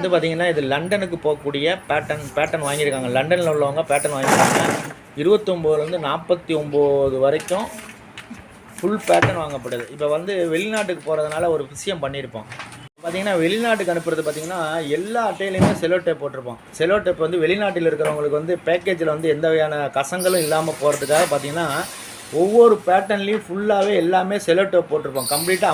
வந்து பார்த்திங்கன்னா இது லண்டனுக்கு போகக்கூடிய பேட்டர்ன் வாங்கியிருக்காங்க. லண்டனில் உள்ளவங்க பேட்டர்ன் வாங்கியிருக்காங்க. 29லேருந்து 49 வரைக்கும் ஃபுல் பேட்டர்ன் வாங்கப்படுது. இப்போ வந்து வெளிநாட்டுக்கு போகிறதுனால ஒரு விஷயம் பண்ணியிருப்போம். பார்த்திங்கன்னா வெளிநாட்டுக்கு அனுப்புறது பார்த்திங்கன்னா எல்லா அட்டையிலையுமே செலோ டேப் போட்டிருப்போம். செலோ டேப் வந்து வெளிநாட்டில் இருக்கிறவங்களுக்கு வந்து பேக்கேஜில் வந்து எந்த வகையான கசங்களும் இல்லாமல் போகிறதுக்காக பார்த்திங்கன்னா ஒவ்வொரு பேட்டர்ன்லேயும் ஃபுல்லாகவே எல்லாமே செலோ டேப் போட்டிருப்போம். கம்ப்ளீட்டாக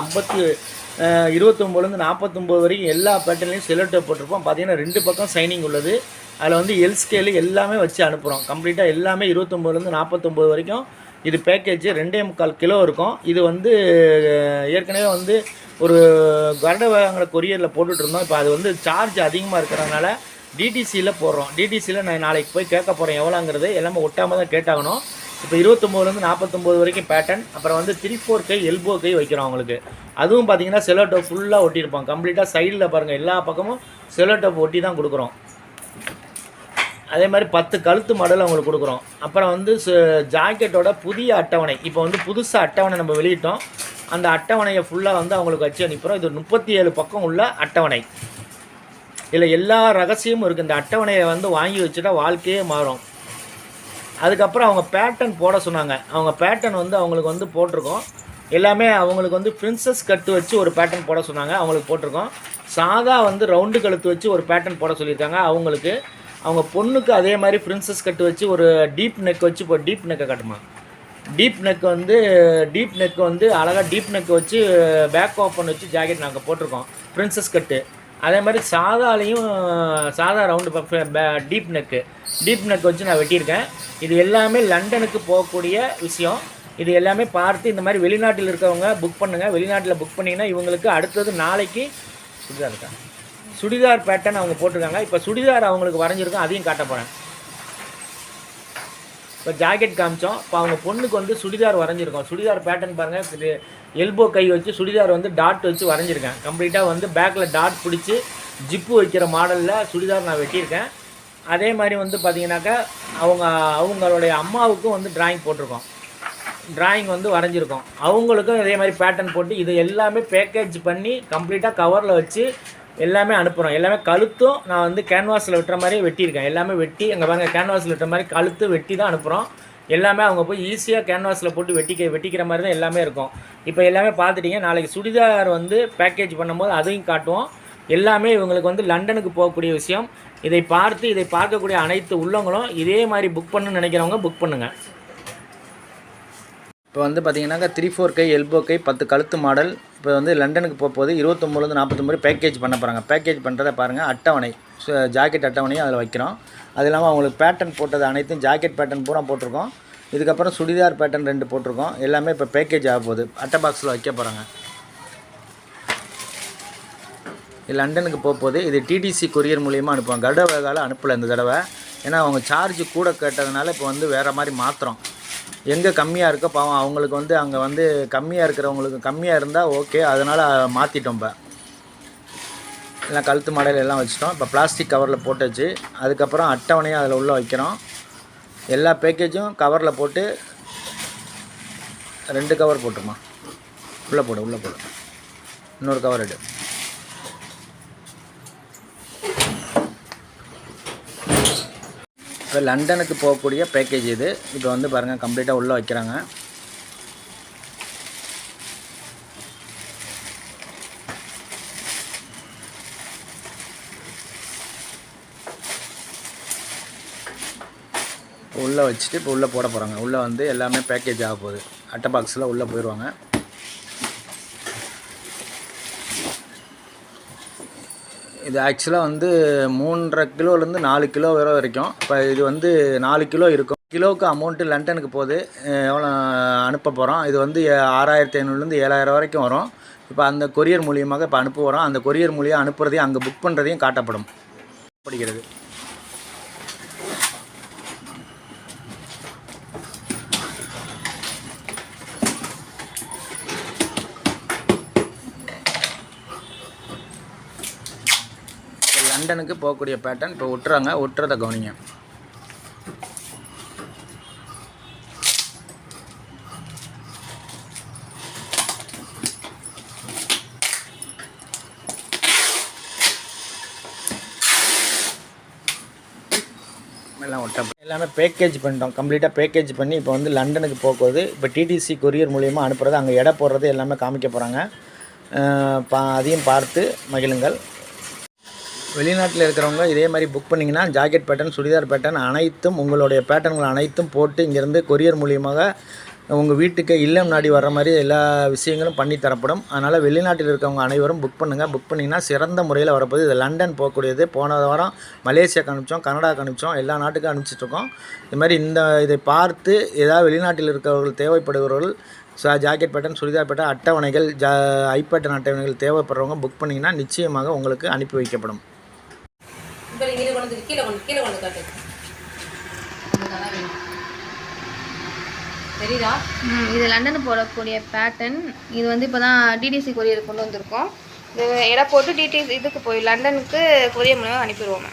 29லேருந்து 49 வரைக்கும் எல்லா பேட்டர்ன்லேயும் செலோ டேப் போட்டிருப்போம். பார்த்திங்கன்னா 2 பக்கம் சைனிங் உள்ளது. அதில் வந்து எல் ஸ்கேலு எல்லாமே வச்சு அனுப்புகிறோம். கம்ப்ளீட்டாக எல்லாமே 29லேருந்து 49 வரைக்கும் இது பேக்கேஜ் 2.25 கிலோ இருக்கும். இது வந்து ஏற்கனவே வந்து ஒரு கரட வாங்குகிற கொரியரில் போட்டுட்ருந்தோம். இப்போ அது வந்து சார்ஜ் அதிகமாக இருக்கிறதுனால டிடிசியில் போடுறோம். டிடிசியில் நான் நாளைக்கு போய் கேட்க போகிறேன் எவ்வளோங்கிறது. எல்லாமே ஒட்டாமல் தான் கேட்டாகணும். இப்போ 29லேருந்து 49 வரைக்கும் பேட்டர்ன். அப்புறம் வந்து 3/4 கை எல்போ கை வைக்கிறோம் அவங்களுக்கு. அதுவும் பார்த்தீங்கன்னா செலோ டேப் ஃபுல்லாக ஒட்டியிருப்போம். கம்ப்ளீட்டாக சைடில் பாருங்கள் எல்லா பக்கமும் செலோ டேப் ஒட்டி தான் கொடுக்குறோம். அதே மாதிரி 10 கழுத்து மாடல் அவங்களுக்கு கொடுக்குறோம். அப்புறம் வந்து ஜாக்கெட்டோட புதிய அட்டவணை, இப்போ வந்து புதுசாக அட்டவணை நம்ம வெளியிட்டோம். அந்த அட்டவணையை ஃபுல்லாக வந்து அவங்களுக்கு வச்சு அனுப்புகிறோம். இது 37 பக்கம் உள்ள அட்டவணை. இதில் எல்லா ரகசியமும் இருக்குது. இந்த அட்டவணையை வந்து வாங்கி வச்சுட்டா வாழ்க்கையே மாறும். அதுக்கப்புறம் அவங்க பேட்டர்ன் போட சொன்னாங்க. அவங்க பேட்டர்ன் வந்து அவங்களுக்கு வந்து போட்டிருக்கோம். எல்லாமே அவங்களுக்கு வந்து பிரின்சஸ் கட்டு வச்சு ஒரு பேட்டர்ன் போட சொன்னாங்க. அவங்களுக்கு போட்டிருக்கோம். சாதா வந்து ரவுண்டு கழுத்து வச்சு ஒரு பேட்டர்ன் போட சொல்லியிருக்காங்க அவங்களுக்கு. அவங்க பொண்ணுக்கு அதே மாதிரி பிரின்சஸ் கட்டு வச்சு ஒரு டீப் நெக் வச்சு இப்போ டீப் நெக்கை கட்டுமா. டீப் நெக் வந்து அழகாக டீப் நெக் வச்சு பேக் ஓப்பன் வச்சு ஜாக்கெட் நாங்கள் போட்டிருக்கோம். பிரின்சஸ் கட்டு அதே மாதிரி சாதா ரவுண்டு டீப் நெக் வச்சு நான் வெட்டியிருக்கேன். இது எல்லாமே லண்டனுக்கு போகக்கூடிய விஷயம். இது எல்லாமே பார்த்து இந்த மாதிரி வெளிநாட்டில் இருக்கிறவங்க புக் பண்ணுங்கள். வெளிநாட்டில் புக் பண்ணிங்கன்னா இவங்களுக்கு அடுத்தது நாளைக்கு சுடிதார் பேட்டர்ன் அவங்க போட்டிருக்காங்க. இப்போ சுடிதார் அவங்களுக்கு வரைஞ்சிருக்கோம், அதையும் காட்ட போகிறேன். இப்போ ஜாக்கெட் காமிச்சோம். இப்போ அவங்க பொண்ணுக்கு வந்து சுடிதார் வரைஞ்சிருக்கோம். சுடிதார் பேட்டர்ன் பாருங்கள். இது எல்போ கை வச்சு சுடிதார் வந்து டாட் வச்சு வரைஞ்சிருக்கேன். கம்ப்ளீட்டாக வந்து பேக்கில் டாட் பிடிச்சி ஜிப்பு வைக்கிற மாடலில் சுடிதார் நான் வெட்டியிருக்கேன். அதே மாதிரி வந்து பார்த்திங்கனாக்கா அவங்களுடைய அம்மாவுக்கும் வந்து டிராயிங் வந்து வரைஞ்சிருக்கோம். அவங்களுக்கும் இதே மாதிரி பேட்டர்ன் போட்டு இது எல்லாமே பேக்கேஜ் பண்ணி கம்ப்ளீட்டாக கவரில் வச்சு எல்லாமே அனுப்புகிறோம். எல்லாமே கழுத்தும் நான் வந்து கேன்வாஸில் வெட்டுற மாதிரியே வெட்டியிருக்கேன். எல்லாமே வெட்டி அங்கே பாருங்க கேன்வாஸில் வெட்டுற மாதிரி கழுத்து வெட்டி தான் அனுப்புகிறோம். எல்லாமே அவங்க போய் ஈஸியாக கேன்வாஸில் போட்டு வெட்டிக்கிற மாதிரி தான் எல்லாமே இருக்கும். இப்போ எல்லாமே பார்த்துட்டிங்க. நாளைக்கு சுடிதார் வந்து பேக்கேஜ் பண்ணும்போது அதையும் காட்டுவோம். எல்லாமே இவங்களுக்கு வந்து லண்டனுக்கு போகக்கூடிய விஷயம். இதை பார்க்கக்கூடிய அனைத்து உள்ளவங்களும் இதே மாதிரி புக் பண்ணணும்னு நினைக்கிறவங்க புக் பண்ணுங்கள். இப்போ வந்து பார்த்திங்கனாக்கா 3/4 கை எல்போ கை 10 கழுத்து மாடல் இப்போ வந்து லண்டனுக்கு போகும்போது 29லேருந்து 49 பேக்கேஜ் பண்ண போகிறாங்க. பேக்கேஜ் பண்ணுறதை பாருங்கள். அட்டவணை ஜாக்கெட் அட்டவணையும் அதில் வைக்கிறோம். அது இல்லாமல் அவங்களுக்கு பேட்டர்ன் போட்டது அனைத்தும் ஜாக்கெட் பேட்டர்ன் பூரா போட்டிருக்கோம். இதுக்கப்புறம் சுடிதார் பேட்டர்ன் 2 போட்டிருக்கோம். எல்லாமே இப்போ பேக்கேஜ் ஆக போகுது. அட்டை பாக்ஸில் வைக்க போகிறாங்க. இது லண்டனுக்கு போகும்போது இது டிடிசி கொரியர் மூலியமாக அனுப்புவாங்க. கருட வேகால அனுப்பலை இந்த தடவை. ஏன்னா அவங்க சார்ஜ் கூட கேட்டதுனால இப்போ வந்து வேறு மாதிரி மாற்றுறோம். எங்கே கம்மியாக இருக்கோ பாவம் அவங்களுக்கு வந்து அங்கே வந்து கம்மியாக இருக்கிறவங்களுக்கு கம்மியாக இருந்தால் ஓகே, அதனால் மாற்றிட்டோம். இப்போ எல்லாம் கழுத்து மாடல் எல்லாம் வச்சுட்டோம். இப்போ பிளாஸ்டிக் கவரில் போட்டாச்சு. அதுக்கப்புறம் அட்டவணையும் அதில் உள்ளே வைக்கிறோம். எல்லா பேக்கேஜும் கவரில் போட்டு 2 கவர் போட்டுருமா. உள்ளே போடு இன்னொரு கவர் எடு. இப்போ லண்டனுக்கு போகக்கூடிய பேக்கேஜ் இது. இப்போ வந்து பாருங்கள் கம்ப்ளீட்டாக உள்ளே வைக்கிறாங்க. இப்போ உள்ளே வச்சுட்டு இப்போ உள்ளே போட போகிறாங்க. உள்ளே வந்து எல்லாமே பேக்கேஜ் ஆக போகுது. அட்டை பாக்ஸில் உள்ளே போயிடுவாங்க. இது ஆக்சுவலாக வந்து 3.5 கிலோலேருந்து 4 கிலோ வரைக்கும். இப்போ இது வந்து 4 கிலோ இருக்கும். கிலோவுக்கு அமௌண்ட்டு லண்டனுக்கு போகுது. எவ்வளோ அனுப்ப போகிறோம். இது வந்து 6500லேருந்து 7000 வரைக்கும் வரும். இப்போ அந்த கொரியர் மூலியமாக இப்போ அனுப்ப போகிறோம். அந்த கொரியர் மூலியம் அனுப்புறதையும் அங்கே புக் பண்ணுறதையும் காட்டப்படும். படிக்கிறது லண்டனுக்கு போகக்கூடிய பேட்டர்ன் இப்போ ஒட்டுறதை கவனிங்க. ஒட்டப்படும். எல்லாமே பேக்கேஜ் பண்ணிட்டோம், கம்ப்ளீட்டாக பேக்கேஜ் பண்ணி இப்போ வந்து லண்டனுக்கு போகுது. இப்போ டிடிசி கொரியர் மூலியமாக அனுப்புறது, அங்கே எடை போடுறது எல்லாமே காமிக்க போகிறாங்க. அதையும் பார்த்து மகிழுங்கள். வெளிநாட்டில் இருக்கிறவங்க இதே மாதிரி புக் பண்ணிங்கன்னா ஜாக்கெட் பேட்டர்ன், சுடிதார் பேட்டர்ன் அனைத்தும் உங்களுடைய பேட்டர்ன்கள் அனைத்தும் போட்டு இங்கேருந்து கொரியர் மூலியமாக உங்கள் வீட்டுக்கு இல்லம் நாடி வர்ற மாதிரி எல்லா விஷயங்களும் பண்ணி தரப்படும். அதனால் வெளிநாட்டில் இருக்கவங்க அனைவரும் புக் பண்ணுங்கள். புக் பண்ணிங்கன்னா சிறந்த முறையில் வரப்போகுது. இது லண்டன் போகக்கூடியது. போன வாரம் மலேசியாவுக்கு அனுப்பிச்சோம், கனடாவுக்கு அனுப்பிச்சோம், எல்லா நாட்டுக்கும் அனுப்பிச்சிட்ருக்கோம். இது மாதிரி இதை பார்த்து ஏதாவது வெளிநாட்டில் இருக்கிறவர்கள் தேவைப்படுகிறவர்கள் ஜாக்கெட் பேட்டர்ன், சுடிதார் பேட்டர்ன் அட்டவணைகள், ஐ பேட்டர்ன் அட்டவணைகள் தேவைப்படுறவங்க புக் பண்ணிங்கன்னா நிச்சயமாக உங்களுக்கு அனுப்பி வைக்கப்படும். சரிதா? இது லண்டன் போடக்கூடிய பேட்டர்ன். இது வந்து இப்போ தான் டிடிசி கொரியர் கொண்டு வந்திருக்கோம். இது எடை போட்டு டிடிசி இதுக்கு போய் லண்டனுக்கு கொரியர் மூலமாக அனுப்பிடுவோம்.